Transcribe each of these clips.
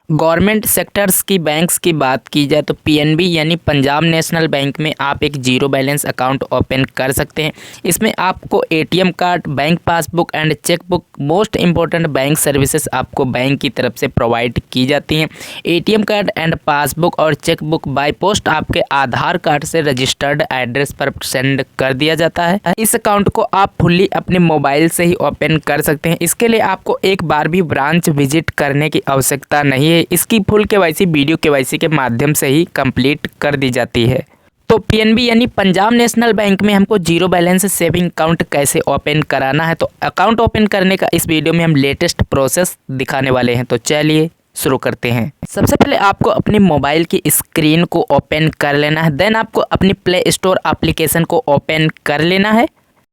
Government sectors की banks की बात की जाए तो पीएनबी यानी पंजाब नेशनल बैंक में आप एक जीरो बैलेंस अकाउंट ओपन कर सकते हैं। इसमें आपको ATM card, bank passbook and chequebook, most important bank services आपको बैंक की तरफ से प्रोवाइड की जाती हैं। एटीएम कार्ड एंड पासबुक और चेकबुक बाय पोस्ट आपके आधार कार्ड से रजिस्टर्ड एड्रेस पर सेंड कर दिया जाता है। इस अकाउंट को आप फुल्ली अपने मोबाइल से ही ओपन कर सकते हैं। इसके लिए आपको एक बार भी ब्रांच विजिट करने की आवश्यकता नहीं है। इसकी फुल केवाईसी वीडियो केवाईसी के माध्यम से ही कंप्लीट कर दी जाती है। तो पीएनबी यानी पंजाब नेशनल बैंक में हमको जीरो बैलेंस सेविंग अकाउंट कैसे ओपन कराना है, तो अकाउंट ओपन करने का इस वीडियो में हम लेटेस्ट प्रोसेस दिखाने वाले हैं। तो चलिए शुरू करते हैं। सबसे पहले आपको अपनी मोबाइल की स्क्रीन को ओपन कर लेना है। देन आपको अपनी प्ले स्टोर एप्लीकेशन को ओपन कर लेना है।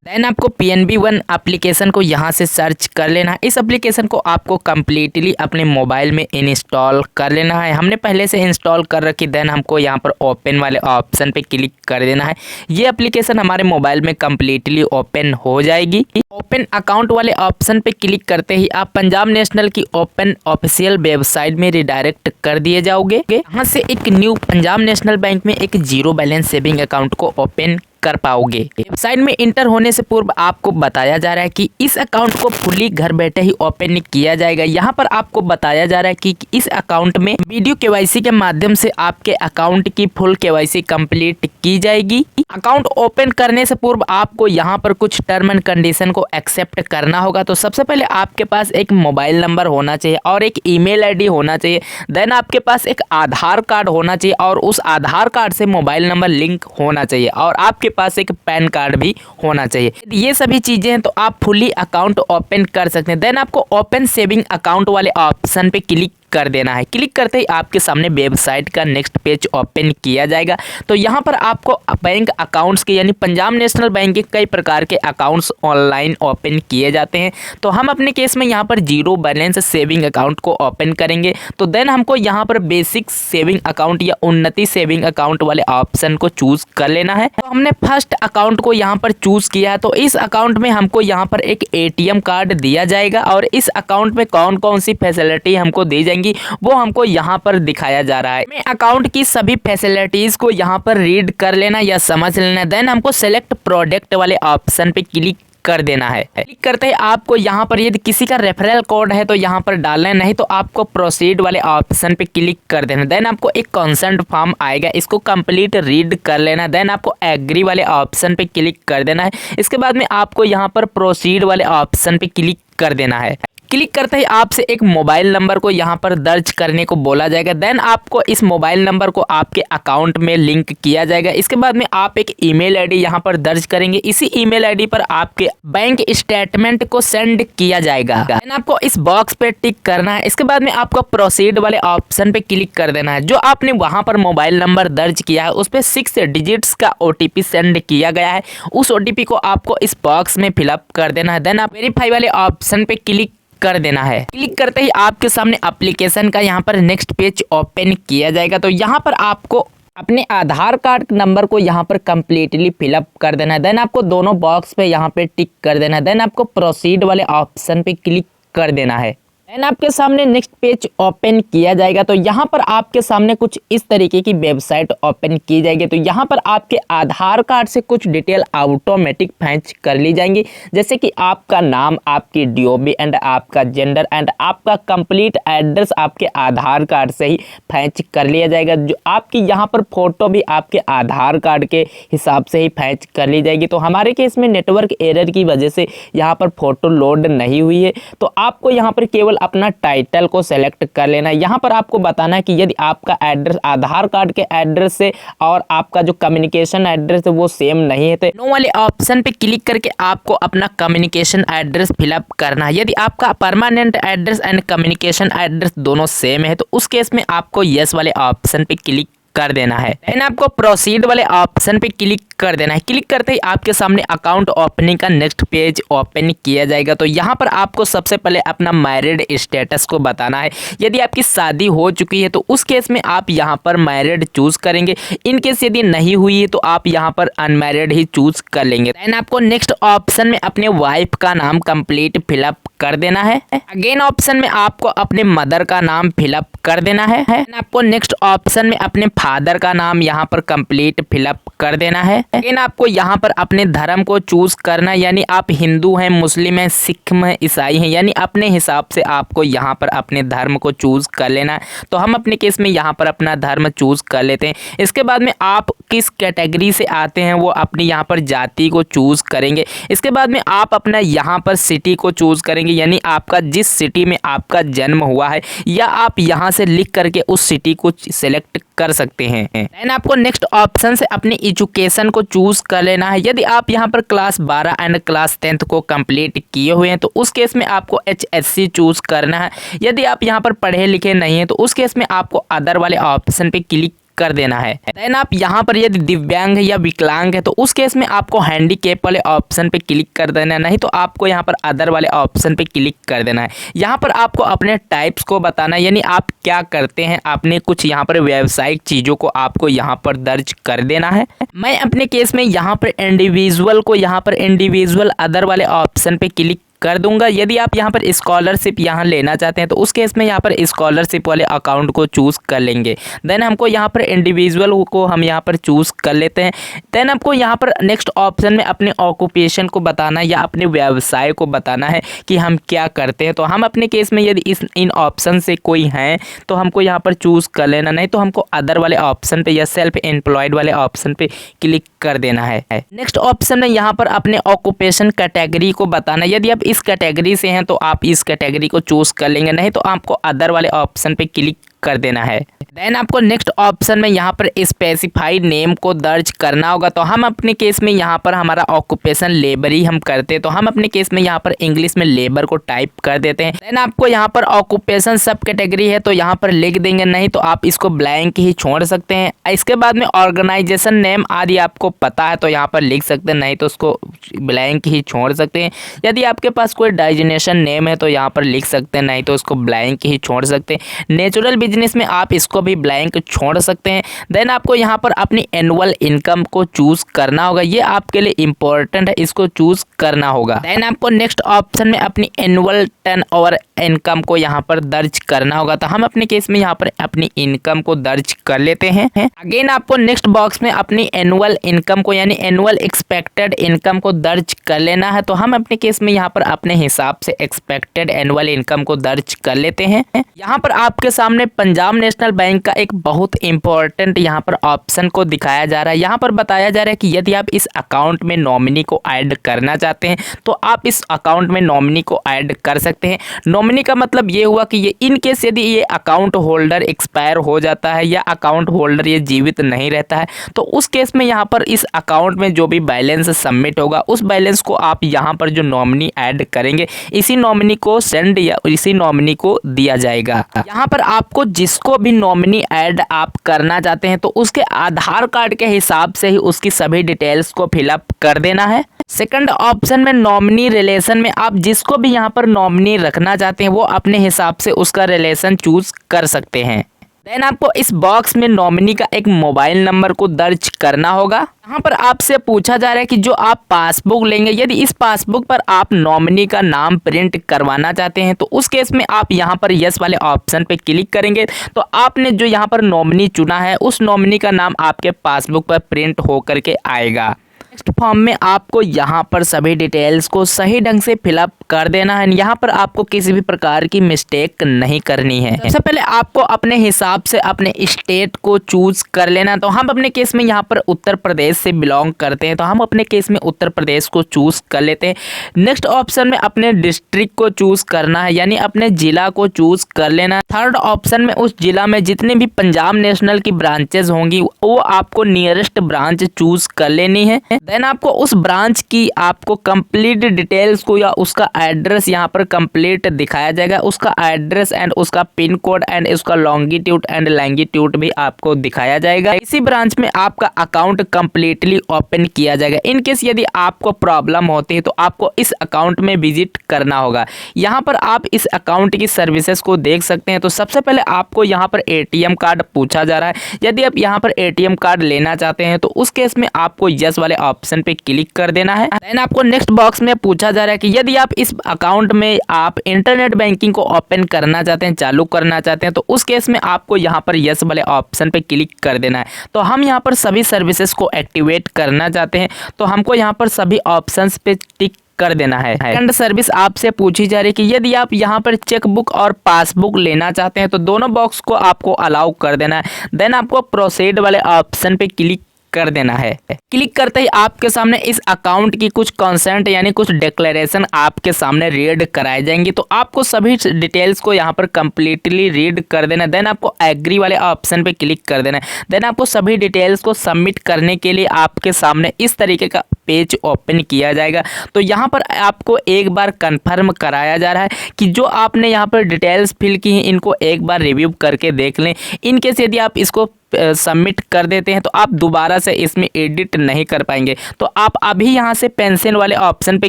देन आपको PNB One एप्लीकेशन को यहाँ से सर्च कर लेना है। इस एप्लीकेशन को आपको कम्प्लीटली अपने मोबाइल में इंस्टॉल कर लेना है। हमने पहले से इंस्टॉल कर रखी। देन हमको यहाँ पर ओपन वाले ऑप्शन पे क्लिक कर देना है। ये एप्लीकेशन हमारे मोबाइल में कम्प्लीटली ओपन हो जाएगी। ओपन अकाउंट वाले ऑप्शन पे क्लिक करते ही आप पंजाब नेशनल की ओपन ऑफिशियल वेबसाइट में रिडायरेक्ट कर दिए जाओगे। यहाँ से एक न्यू पंजाब नेशनल बैंक में एक जीरो बैलेंस सेविंग अकाउंट को ओपन कर पाओगे। वेबसाइट में इंटर होने से पूर्व आपको बताया जा रहा है कि इस अकाउंट को फुली घर बैठे ही ओपन किया जाएगा। यहाँ पर आपको बताया जा रहा है कि इस अकाउंट में वीडियो केवाईसी के माध्यम से आपके अकाउंट की फुल केवाईसी कंप्लीट की जाएगी। अकाउंट ओपन करने से पूर्व आपको यहाँ पर कुछ टर्म एंड कंडीशन को एक्सेप्ट करना होगा। तो सबसे पहले आपके पास एक मोबाइल नंबर होना चाहिए और एक ईमेल आईडी होना चाहिए। देन आपके पास एक आधार कार्ड होना चाहिए और उस आधार कार्ड से मोबाइल नंबर लिंक होना चाहिए और आपके पास एक पैन कार्ड भी होना चाहिए। ये सभी चीजें हैं तो आप फुली अकाउंट ओपन कर सकते हैं। देन आपको ओपन सेविंग अकाउंट वाले ऑप्शन पे क्लिक कर देना है। क्लिक करते ही आपके सामने वेबसाइट का नेक्स्ट पेज ओपन किया जाएगा। तो यहाँ पर आपको बैंक अकाउंट्स के यानी पंजाब नेशनल बैंक के कई प्रकार के अकाउंट्स ऑनलाइन ओपन किए जाते हैं। तो हम अपने केस में यहाँ पर जीरो बैलेंस सेविंग अकाउंट को ओपन करेंगे। तो देन हमको यहाँ पर बेसिक सेविंग अकाउंट या उन्नति सेविंग अकाउंट वाले ऑप्शन को चूज कर लेना है। तो हमने फर्स्ट अकाउंट को यहाँ पर चूज किया। तो इस अकाउंट में हमको यहाँ पर एक एटीएम कार्ड दिया जाएगा और इस अकाउंट में कौन कौन सी फैसिलिटी हमको दी जाएंगी वो हमको यहाँ पर दिखाया जा रहा है। मैं अकाउंट की सभी फैसिलिटीज को यहाँ पर रीड कर लेना या समझ लेना। देन हमको सेलेक्ट प्रोडक्ट वाले ऑप्शन पे क्लिक कर देना है। क्लिक करते ही आपको यहाँ पर यदि किसी का रेफरल कोड है तो यहाँ पर डालना है, नहीं तो आपको प्रोसीड वाले ऑप्शन पे क्लिक कर देना। देन आपको एक कंसेंट फॉर्म आएगा, इसको कंप्लीट रीड कर लेना। देन आपको एग्री वाले ऑप्शन पे क्लिक कर देना है। इसके बाद में आपको यहाँ पर प्रोसीड वाले ऑप्शन पे क्लिक कर देना है। क्लिक करते ही आपसे एक मोबाइल नंबर को यहाँ पर दर्ज करने को बोला जाएगा। देन आपको इस मोबाइल नंबर को आपके अकाउंट में लिंक किया जाएगा। इसके बाद में आप एक ईमेल आईडी यहाँ पर दर्ज करेंगे। इसी ईमेल आईडी पर आपके बैंक स्टेटमेंट को सेंड किया जाएगा। देन आपको इस बॉक्स पे टिक करना है। इसके बाद में आपको प्रोसीड वाले ऑप्शन पे क्लिक कर देना है। जो आपने वहां पर मोबाइल नंबर दर्ज किया है उस पर 6 डिजिट्स का OTP सेंड किया गया है। उस OTP को आपको इस बॉक्स में फिलअप कर देना है। देन आप वेरीफाई वाले ऑप्शन पे क्लिक कर देना है। क्लिक करते ही आपके सामने एप्लीकेशन का यहाँ पर नेक्स्ट पेज ओपन किया जाएगा। तो यहाँ पर आपको अपने आधार कार्ड नंबर को यहाँ पर कंप्लीटली फिलअप कर देना है। देन आपको दोनों बॉक्स पे यहाँ पे टिक कर देना है। देन आपको प्रोसीड वाले ऑप्शन पे क्लिक कर देना है। देन आपके सामने नेक्स्ट पेज ओपन किया जाएगा। तो यहाँ पर आपके सामने कुछ इस तरीके की वेबसाइट ओपन की जाएगी। तो यहाँ पर आपके आधार कार्ड से कुछ डिटेल ऑटोमेटिक फैच कर ली जाएंगी, जैसे कि आपका नाम, आपकी DOB एंड आपका जेंडर एंड आपका कंप्लीट एड्रेस आपके आधार कार्ड से ही फैच कर लिया जाएगा। जो आपकी यहाँ पर फोटो भी आपके आधार कार्ड के हिसाब से ही फैच कर ली जाएगी। तो हमारे केस में नेटवर्क एरर की वजह से यहाँ पर फोटो लोड नहीं हुई है। तो आपको यहाँ पर केवल अपना टाइटल को सेलेक्ट कर लेना है। यहाँ पर आपको बताना है कि यदि आपका एड्रेस आधार कार्ड के एड्रेस से और आपका जो कम्युनिकेशन एड्रेस है वो सेम नहीं है तो नो वाले ऑप्शन पे क्लिक करके आपको अपना कम्युनिकेशन एड्रेस फिलअप करना है। यदि आपका permanent address and communication address दोनों सेम है तो उस केस में आपको यस वाले ऑप्शन पे क्लिक कर देना है। देन आपको प्रोसीड वाले ऑप्शन पे क्लिक कर देना है। क्लिक करते ही आपके सामने अकाउंट ओपनिंग का नेक्स्ट पेज ओपन किया जाएगा। तो यहाँ पर आपको सबसे पहले अपना मैरिड स्टेटस को बताना है। यदि आपकी शादी हो चुकी है तो उस केस में आप यहाँ पर मैरिड चूज करेंगे। इन केस यदि नहीं हुई है तो आप यहाँ पर अनमैरिड ही चूज कर लेंगे। देन आपको नेक्स्ट ऑप्शन में अपने वाइफ का नाम कंप्लीट फिलअप कर देना है। अगेन ऑप्शन में आपको अपने मदर का नाम फिलअप कर देना है। आपको नेक्स्ट ऑप्शन में अपने फादर का नाम यहाँ पर कंप्लीट फिलअप कर देना है। अगेन आपको यहाँ पर अपने धर्म को चूज करना, यानी आप हिंदू हैं, मुस्लिम हैं, सिख हैं, ईसाई हैं, यानी अपने हिसाब से आपको यहाँ पर अपने धर्म को चूज कर लेना है। तो हम अपने केस में यहाँ पर अपना धर्म चूज कर लेते हैं। इसके बाद में आप किस कैटेगरी से आते हैं वो अपनी यहाँ पर जाति को चूज करेंगे। इसके बाद में आप अपना यहाँ पर सिटी को चूज करेंगे, यानी आपका जिस सिटी में आपका जन्म हुआ है या आप यहाँ से लिख करके उस सिटी को सिलेक्ट कर सकते हैं। देन आपको नेक्स्ट ऑप्शन से अपनी एजुकेशन को चूज कर लेना है। यदि आप यहाँ पर क्लास 12 एंड क्लास 10th को कंप्लीट किए हुए हैं तो उस केस में आपको HSC चूज करना है। यदि आप यहाँ पर पढ़े लिखे नहीं हैं तो उस केस में आपको अदर वाले ऑप्शन पे क्लिक कर देना है। देन आप यहाँ पर यदि दिव्यांग या विकलांग है तो उस केस में आपको हैंडीकैप वाले ऑप्शन पे क्लिक कर देना है, नहीं तो आपको यहाँ पर अदर वाले ऑप्शन पे क्लिक कर देना है। यहाँ पर आपको अपने टाइप्स को बताना है, यानी आप क्या करते हैं, आपने कुछ यहाँ पर व्यावसायिक चीज़ों को आपको यहाँ पर दर्ज कर देना है। मैं अपने केस में यहाँ पर इंडिविजुअल को यहाँ पर इंडिविजुअल अदर वाले ऑप्शन पे क्लिक कर दूंगा। यदि आप यहाँ पर स्कॉलरशिप यहाँ लेना चाहते हैं तो उस केस में यहाँ पर स्कॉलरशिप वाले अकाउंट को चूज़ कर लेंगे। देन हमको यहाँ पर इंडिविजुअल को हम यहाँ पर चूज़ कर लेते हैं। देन आपको यहाँ पर नेक्स्ट ऑप्शन में अपने ऑक्यूपेशन को बताना या अपने व्यवसाय को बताना है कि हम क्या करते हैं। तो हम अपने केस में यदि इन ऑप्शन से कोई हैं तो हमको यहाँ पर चूज़ कर लेना, नहीं तो हमको अदर वाले ऑप्शन पे या सेल्फ एम्प्लॉयड वाले ऑप्शन पे क्लिक कर देना है। नेक्स्ट ऑप्शन में यहाँ पर अपने ऑक्यूपेशन कैटेगरी को बताना। यदि आप इस कैटेगरी से हैं तो आप इस कैटेगरी को चूज कर लेंगे, नहीं तो आपको अदर वाले ऑप्शन पे क्लिक कर देना है। देन आपको नेक्स्ट ऑप्शन में यहाँ पर स्पेसिफाइड नेम को दर्ज करना होगा। तो हम अपने केस में यहाँ पर हमारा ऑक्यूपेशन लेबर ही हम करते हैं, तो हम अपने केस में यहाँ पर इंग्लिश में लेबर को टाइप कर देते हैं। देन आपको यहाँ पर ऑक्यूपेशन सब कैटेगरी है तो यहाँ पर लिख देंगे, नहीं तो आप इसको ब्लैंक ही छोड़ सकते हैं। इसके बाद में ऑर्गेनाइजेशन नेम आदि आपको पता है तो यहाँ पर लिख सकते हैं, नहीं तो उसको ब्लैंक ही छोड़ सकते हैं। यदि आपके पास कोई डेजिग्नेशन नेम है तो यहाँ पर लिख सकते हैं, नहीं तो उसको ब्लैंक ही छोड़ सकते हैं। नेचुरल बिजनेस में आप इसको भी ब्लैंक छोड़ सकते हैं। देन आपको यहाँ पर अपनी एनुअल इनकम को चूज करना होगा, ये आपके लिए इंपॉर्टेंट है, इसको चूज करना होगा। देन आपको नेक्स्ट ऑप्शन में अपनी एनुअल टर्नओवर इनकम को यहाँ पर दर्ज करना होगा। तो हम अपने केस में यहाँ पर अपनी इनकम को दर्ज कर लेते हैं। अगेन आपको नेक्स्ट बॉक्स में अपनी एनुअल इनकम को यानी एनुअल एक्सपेक्टेड इनकम को दर्ज कर लेना है। तो हम अपने केस में यहाँ पर अपने हिसाब से एक्सपेक्टेड एनुअल इनकम को दर्ज कर लेते हैं। यहाँ पर आपके सामने पंजाब नेशनल बैंक का एक बहुत इंपॉर्टेंट यहाँ पर ऑप्शन को दिखाया जा रहा है। यहाँ पर बताया जा रहा है कि यदि आप इस अकाउंट में नॉमिनी को ऐड करना चाहते हैं तो आप इस अकाउंट में नॉमिनी को ऐड कर सकते हैं। नॉमिनी का मतलब ये हुआ कि ये इन केस यदि ये अकाउंट होल्डर एक्सपायर हो जाता है या अकाउंट होल्डर ये जीवित नहीं रहता है तो उस केस में यहाँ पर इस अकाउंट में जो भी बैलेंस सबमिट होगा उस बैलेंस को आप यहाँ पर जो नॉमिनी ऐड करेंगे इसी नॉमिनी को सेंड या इसी नॉमिनी को दिया जाएगा। यहाँ पर आपको जिसको भी नॉमिनी ऐड आप करना चाहते हैं तो उसके आधार कार्ड के हिसाब से ही उसकी सभी डिटेल्स को फिलअप कर देना है। सेकंड ऑप्शन में नॉमिनी रिलेशन में आप जिसको भी यहाँ पर नॉमिनी रखना चाहते हैं वो अपने हिसाब से उसका रिलेशन चूज कर सकते हैं। देन आपको इस बॉक्स में नॉमिनी का एक मोबाइल नंबर को दर्ज करना होगा। यहाँ पर आपसे पूछा जा रहा है कि जो आप पासबुक लेंगे यदि इस पासबुक पर आप नॉमिनी का नाम प्रिंट करवाना चाहते हैं तो उस केस में आप यहाँ पर यस वाले ऑप्शन पे क्लिक करेंगे तो आपने जो यहाँ पर नॉमिनी चुना है उस नॉमिनी का नाम आपके पासबुक पर प्रिंट हो करके आएगा। नेक्स्ट फॉर्म में आपको यहाँ पर सभी डिटेल्स को सही ढंग से फिलअप कर देना है। यहाँ पर आपको किसी भी प्रकार की मिस्टेक नहीं करनी है। सबसे पहले आपको अपने हिसाब से अपने स्टेट को चूज कर लेना। तो हम अपने केस में यहाँ पर उत्तर प्रदेश से बिलोंग करते हैं तो हम अपने केस में उत्तर प्रदेश को चूज कर लेते हैं। नेक्स्ट ऑप्शन में अपने डिस्ट्रिक्ट को चूज करना है यानी अपने जिला को चूज कर लेना। थर्ड ऑप्शन में उस जिला में जितने भी पंजाब नेशनल की ब्रांचेज होंगी वो आपको नियरेस्ट ब्रांच चूज कर लेनी है। देन आपको उस ब्रांच की आपको कंप्लीट डिटेल्स को या उसका एड्रेस यहाँ पर कंप्लीट दिखाया जाएगा। उसका एड्रेस एंड उसका पिन कोड एंड उसका लॉन्गिट्यूड एंड लैंगिट्यूड भी आपको दिखाया जाएगा। इसी ब्रांच में आपका अकाउंट कंप्लीटली ओपन किया जाएगा। इन केस यदि आपको प्रॉब्लम होती है तो आपको इस अकाउंट में विजिट करना होगा। यहाँ पर आप इस अकाउंट की सर्विसेज को देख सकते हैं। तो सबसे पहले आपको यहाँ पर एटीएम कार्ड पूछा जा रहा है। यदि आप यहाँ पर एटीएम कार्ड लेना चाहते हैं तो उस केस में आपको यस वाले ऑप्शन पे क्लिक कर देना है। देन आपको नेक्स्ट बॉक्स में पूछा जा रहा है कि यदि आप इस अकाउंट में आप इंटरनेट बैंकिंग को ओपन करना चाहते हैं, चालू करना चाहते हैं, तो उस केस में आपको यहाँ पर यस वाले ऑप्शन पे क्लिक कर देना है। तो हम यहाँ पर सभी सर्विसेज को एक्टिवेट करना चाहते हैं, तो हमको यहाँ पर सभी ऑप्शंस पे टिक कर देना है। सेकंड सर्विस आपसे पूछी जा रही है कि यदि आप यहाँ पर चेकबुक और पासबुक लेना चाहते हैं तो दोनों बॉक्स को आपको अलाउ कर देना है। देन आपको प्रोसीड वाले ऑप्शन पे क्लिक कर देना है। क्लिक करते ही आपके सामने इस अकाउंट की कुछ कंसेंट यानी कुछ डिक्लेरेशन आपके सामने रीड कराए जाएंगे, तो आपको सभी डिटेल्स को यहाँ पर कंप्लीटली रीड कर देना है। देन आपको एग्री वाले ऑप्शन पे क्लिक कर देना है। देन आपको सभी डिटेल्स को सबमिट करने के लिए आपके सामने इस तरीके का पेज ओपन किया जाएगा। तो यहाँ पर आपको एक बार कंफर्म कराया जा रहा है कि जो आपने यहाँ पर डिटेल्स फिल की हैं इनको एक बार रिव्यू करके देख लें। इनकेस यदि आप इसको सबमिट कर देते हैं तो आप दोबारा से इसमें एडिट नहीं कर पाएंगे। तो आप अभी यहाँ से पेंसिल वाले ऑप्शन पे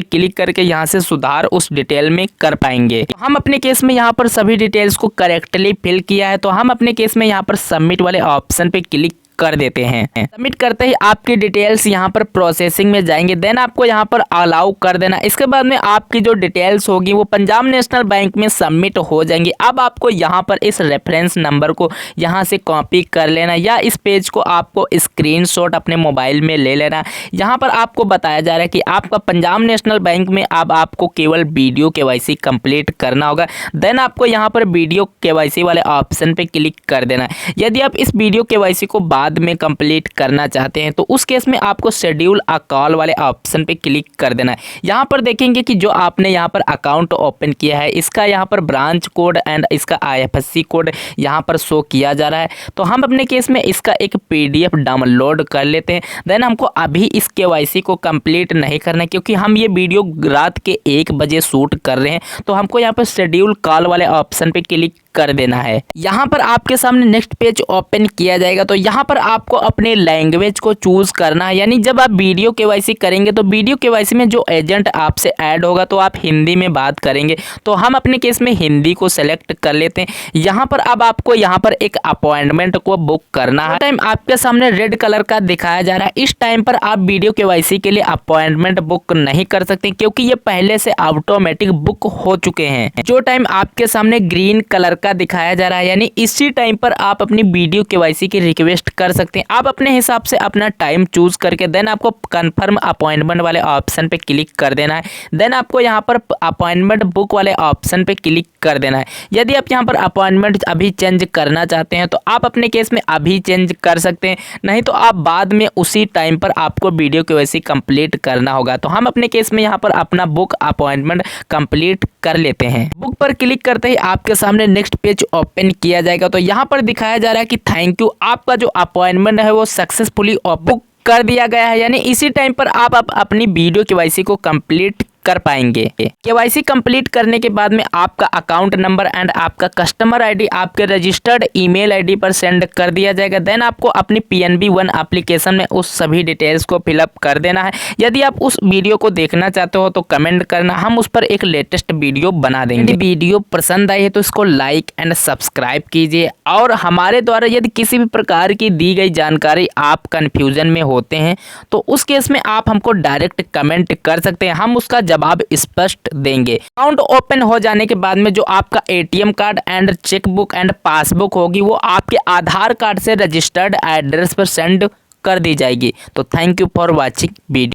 क्लिक करके यहाँ से सुधार उस डिटेल में कर पाएंगे। तो हम अपने केस में यहाँ पर सभी डिटेल्स को करेक्टली फिल किया है, तो हम अपने केस में यहाँ पर सबमिट वाले ऑप्शन पे क्लिक कर देते हैं। सबमिट करते ही आपकी डिटेल्स यहाँ पर प्रोसेसिंग में जाएंगे। देन आपको यहाँ पर अलाउ कर देना। इसके बाद में आपकी जो डिटेल्स होगी वो पंजाब नेशनल बैंक में सबमिट हो जाएंगी। अब आपको यहाँ पर इस रेफरेंस नंबर को यहाँ से कॉपी कर लेना या इस पेज को आपको स्क्रीनशॉट अपने मोबाइल में ले लेना। यहाँ पर आपको बताया जा रहा है कि आपका पंजाब नेशनल बैंक में अब आपको केवल वीडियो केवाईसी कंप्लीट करना होगा। देन आपको यहाँ पर वीडियो केवाईसी वाले ऑप्शन पे क्लिक कर देना है। यदि आप इस वीडियो केवाईसी को बाद में कंप्लीट करना चाहते हैं तो उस केस में आपको शेड्यूल अ कॉल वाले ऑप्शन पे क्लिक कर देना है। यहाँ पर देखेंगे कि जो आपने यहाँ पर अकाउंट ओपन किया है इसका यहाँ पर ब्रांच कोड एंड इसका IFSC कोड यहाँ पर शो किया जा रहा है। तो हम अपने केस में इसका एक PDF डाउनलोड कर लेते हैं। देन हमको अभी इस KYC को कंप्लीट नहीं करना है क्योंकि हम ये वीडियो रात के 1 बजे शूट कर रहे हैं। तो हमको यहाँ पर शेड्यूल कॉल वाले ऑप्शन पे क्लिक कर देना है। यहाँ पर आपके सामने नेक्स्ट पेज ओपन किया जाएगा। तो यहाँ पर आपको अपने लैंग्वेज को चूज करना है, यानी जब आप वीडियो केवाईसी करेंगे तो वीडियो केवाईसी में जो एजेंट आपसे ऐड होगा तो आप हिंदी में बात करेंगे। तो हम अपने केस में हिंदी को सेलेक्ट कर लेते हैं। यहाँ पर अब आपको यहाँ पर एक अपॉइंटमेंट को बुक करना है। टाइम आपके सामने रेड कलर का दिखाया जा रहा है। इस टाइम पर आप वीडियो केवाईसी के लिए अपॉइंटमेंट बुक नहीं कर सकते क्योंकि ये पहले से ऑटोमेटिक बुक हो चुके हैं। जो टाइम आपके सामने ग्रीन कलर का दिखाया जा रहा है यानी इसी टाइम पर आप अपनी वीडियो केवाईसी की रिक्वेस्ट कर सकते हैं। आप अपने हिसाब से अपना टाइम चूज करके देन आपको कंफर्म अपॉइंटमेंट वाले ऑप्शन पे क्लिक कर देना है। देन आपको यहाँ पर अपॉइंटमेंट बुक वाले ऑप्शन पे क्लिक कर देना है। यदि आप यहाँ पर अपॉइंटमेंट अभी चेंज करना चाहते हैं तो आप अपने केस में अभी चेंज कर सकते हैं, नहीं तो आप बाद में उसी टाइम पर आपको वीडियो केवाईसी कंप्लीट करना होगा। तो हम अपने केस में यहाँ पर अपना बुक अपॉइंटमेंट कंप्लीट कर लेते हैं। बुक पर क्लिक करते ही आपके सामने नेक्स्ट पेज ओपन किया जाएगा। तो यहाँ पर दिखाया जा रहा है कि थैंक यू, आपका जो अपॉइंटमेंट है वो सक्सेसफुली बुक कर दिया गया है। यानी इसी टाइम पर आप अपनी वीडियो केवाईसी को कंप्लीट कर पाएंगे। केवाईसी कंप्लीट करने के बाद में आपका अकाउंट नंबर एंड आपका कस्टमर आईडी आपके रजिस्टर्ड ईमेल आईडी पर सेंड कर दिया जाएगा। देन आपको अपनी PNB One एप्लीकेशन में उस सभी डिटेल्स को फिलअप कर देना है। यदि आप उस वीडियो को देखना चाहते हो तो कमेंट करना, हम उस पर एक लेटेस्ट वीडियो बना देंगे। यदि वीडियो पसंद आई है तो इसको लाइक एंड सब्सक्राइब कीजिए और हमारे द्वारा यदि किसी भी प्रकार की दी गई जानकारी आप कंफ्यूजन में होते हैं तो उस केस में आप हमको डायरेक्ट कमेंट कर सकते हैं, हम उसका जवाब स्पष्ट देंगे। अकाउंट ओपन हो जाने के बाद में जो आपका ATM card and chequebook and passbook होगी वो आपके आधार कार्ड से रजिस्टर्ड एड्रेस पर सेंड कर दी जाएगी। तो thank you for watching video.